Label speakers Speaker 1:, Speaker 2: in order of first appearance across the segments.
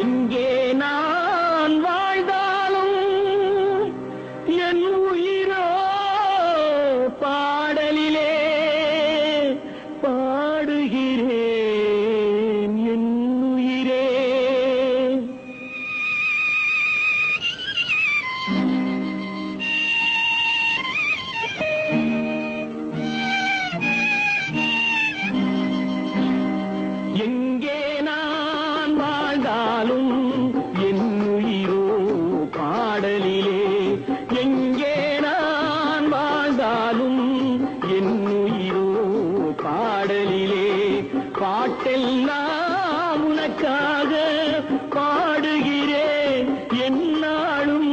Speaker 1: எங்கே நான் வாழ்ந்தாலும் என் உயிரோ பாடலிலே பாடுகிறேன் என் உயிரே. எங்கே நான் வாழ்ந்தாலும் என் உயிரோ பாடலிலே, எங்கே நான் வாழ்ந்தாலும் என் உயிரோ பாடலிலே, பாட்டெல்லாம் உனக்காக பாடுகிறேன் என்னாலும்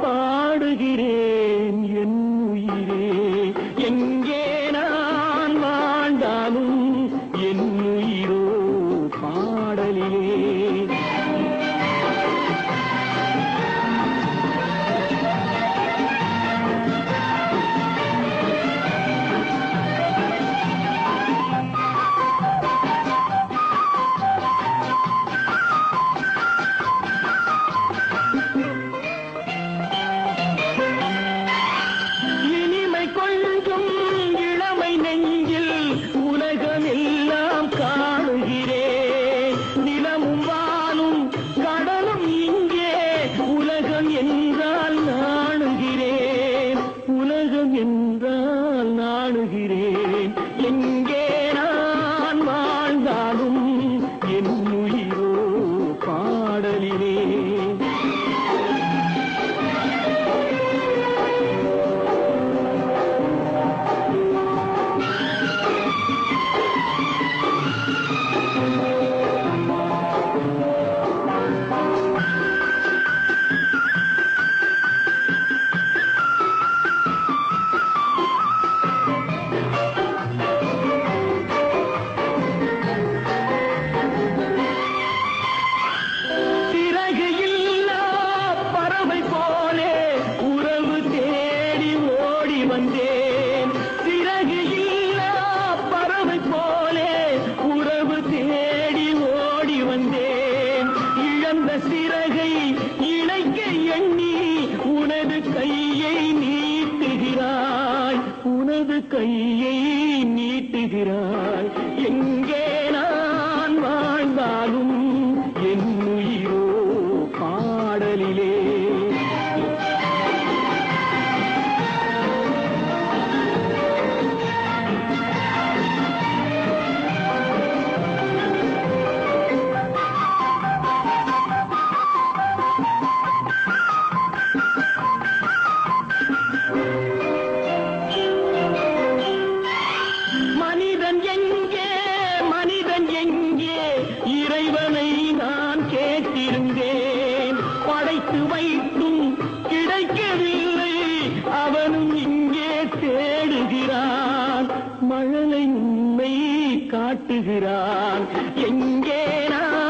Speaker 1: பாடுகிறேன் என் உயிரே. எங்கே நான் வாழ்ந்தாலும் என் உயிரோ பாடலிலே. இனிமை கொஞ்சம் இளமை நெஞ்சில் உலகம் எல்லாம் காணுகிறேன். நிலமும் வானும் கடலும் இங்கே உலகம் என்றால் நாணுகிறேன், உலகம் என்றால் நாணுகிறேன். எங்கே நான் வாழ்ந்தாலும் என் உயிரோ பாடலிலே. சிறகு இல்லா பறவை போலே உறவு தேடி ஓடி வந்தேன். சிறகு இல்லா பறவை போலே உறவு தேடி ஓடி வந்தேன். இழந்த சிறகை இணைக்க எண்ணி உனது கையை நீட்டுகிறாய், உனது கையை நீட்டுகிறாய். எங்கே நான் வாழ்ந்தாலும் என் உயிரோ பாடலிலே. மனிதன் எங்கே, மனிதன் எங்கே, இறைவனை நான் கேட்டிருந்தேன். படைத்து வைத்தும் கிடைக்கவில்லை, அவனும் இங்கே தேடுகிறான். மழலை உண்மை காட்டுகிறான். எங்கே நான்